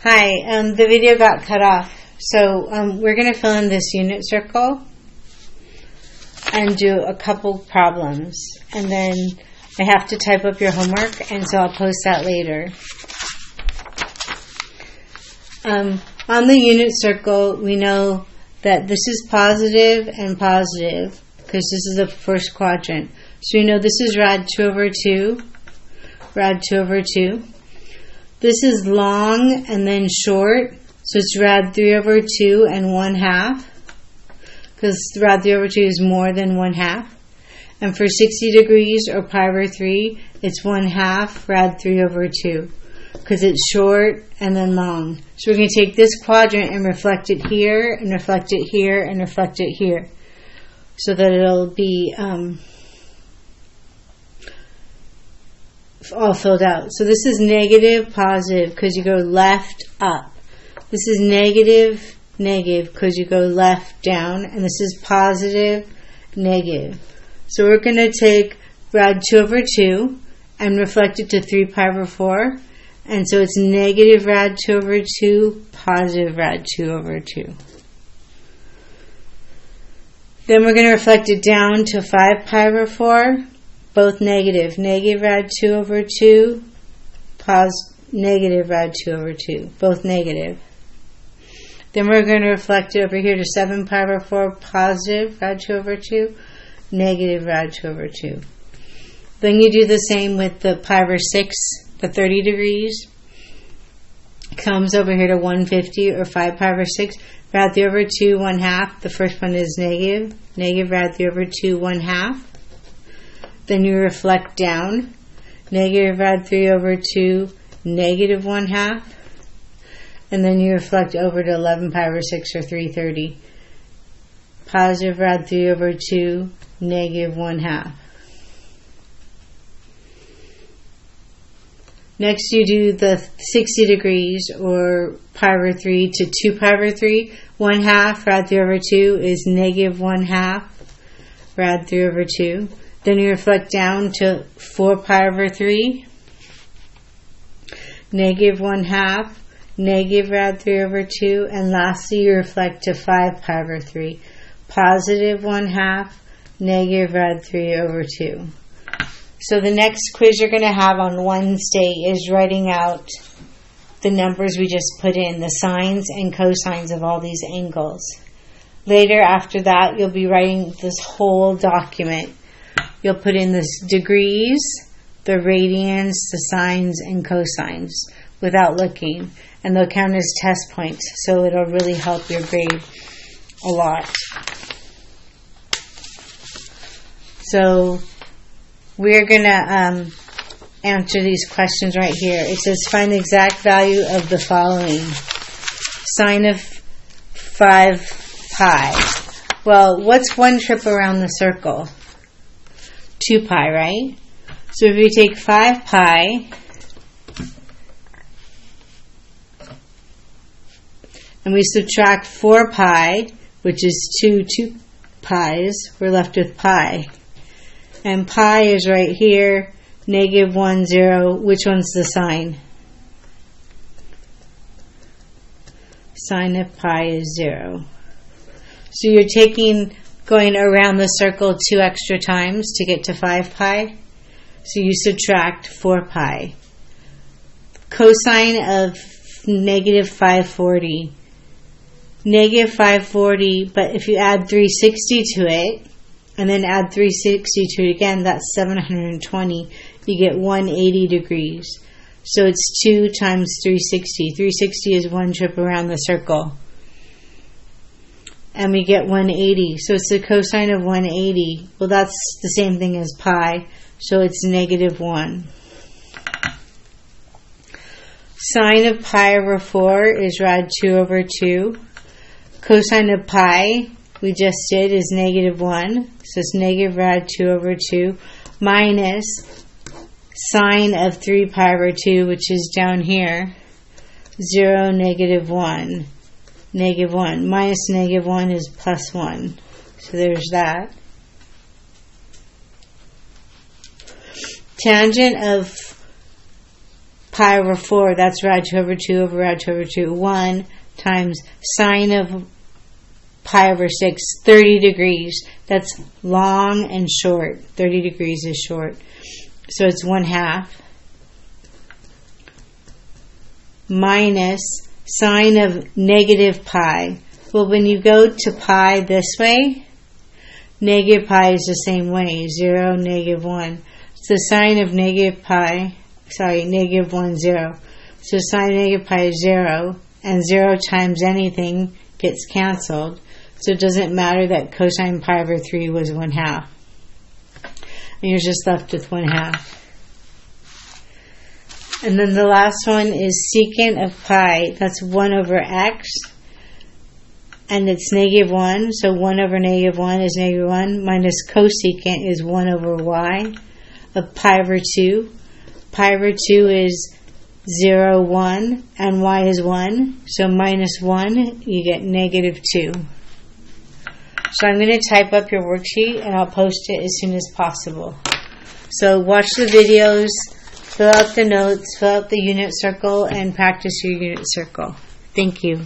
Hi, the video got cut off, so we're going to fill in this unit circle and do a couple problems, and then I have to type up your homework, and so I'll post that later. On the unit circle, we know that this is positive and positive because this is the first quadrant. So we know this is rad 2 over 2, rad 2 over 2. This is long and then short, so it's rad 3 over 2 and 1/2, because rad 3 over 2 is more than 1/2. And for 60 degrees or pi over 3, it's 1/2 rad 3 over 2, because it's short and then long. So we're going to take this quadrant and reflect it here, and reflect it here, and reflect it here, so that it'll be all filled out. So this is negative, positive, because you go left, up. This is negative, negative, because you go left, down. And this is positive, negative. So we're going to take rad 2 over 2 and reflect it to 3 pi over 4. And so it's negative rad 2 over 2, positive rad 2 over 2. Then we're going to reflect it down to 5 pi over 4. Both negative. Negative rad 2 over 2, negative rad 2 over 2. Both negative. Then we're going to reflect it over here to 7 pi over 4, positive rad 2 over 2, negative rad 2 over 2. Then you do the same with the pi over 6, the 30 degrees. Comes over here to 150 or 5 pi over 6. Rad 3 over 2, 1/2. The first one is negative. Negative rad 3 over 2, 1/2. Then you reflect down, negative rad 3 over 2, negative 1/2. And then you reflect over to 11 pi over 6 or 330. Positive rad 3 over 2, negative 1/2. Next you do the 60 degrees or pi over 3 to 2 pi over 3. 1/2 rad 3 over 2 is negative 1/2 rad 3 over 2. Then you reflect down to 4 pi over 3, negative 1/2, negative rad 3 over 2, and lastly you reflect to 5 pi over 3, positive 1/2, negative rad 3 over 2. So the next quiz you're going to have on Wednesday is writing out the numbers we just put in, the sines and cosines of all these angles. Later after that you'll be writing this whole document. You'll put in the degrees, the radians, the sines, and cosines without looking. And they'll count as test points, so it'll really help your grade a lot. So we're going to answer these questions right here. It says find the exact value of the following. Sine of 5 pi. Well, what's one trip around the circle? 2 pi, right? So if we take 5 pi and we subtract 4 pi, which is 2 pi's, we're left with pi. And pi is right here, negative 1, 0. Which one's the sine? Sine of pi is 0. So you're going around the circle 2 extra times to get to 5 pi. So you subtract 4 pi. Cosine of negative 540. Negative 540, but if you add 360 to it, and then add 360 to it again, that's 720. You get 180 degrees. So it's 2 times 360. 360 is one trip around the circle. And we get 180. So it's the cosine of 180. Well, that's the same thing as pi. So it's negative 1. Sine of pi over 4 is rad 2 over 2. Cosine of pi, we just did, is negative 1. So it's negative rad 2 over 2. Minus sine of 3 pi over 2, which is down here. 0, negative 1. Negative 1 minus negative 1 is plus 1. So there's that. Tangent of pi over 4, that's rad 2 over 2 over rad 2 over 2. 1 times sine of pi over 6, 30 degrees. That's long and short. 30 degrees is short. So it's 1/2. Minus sine of negative pi. Well, when you go to pi this way, negative pi is the same way. 0, negative 1. So sine of negative pi, negative 1, 0. So sine of negative pi is 0. And 0 times anything gets cancelled. So it doesn't matter that cosine pi over 3 was 1/2. And you're just left with 1/2. And then the last one is secant of pi. That's 1 over x. And it's negative 1. So 1 over negative 1 is negative 1. Minus cosecant is 1 over y of pi over 2. Pi over 2 is 0, 1. And y is 1. So minus 1, you get negative 2. So I'm going to type up your worksheet and I'll post it as soon as possible. So watch the videos, fill out the notes, fill out the unit circle, and practice your unit circle. Thank you.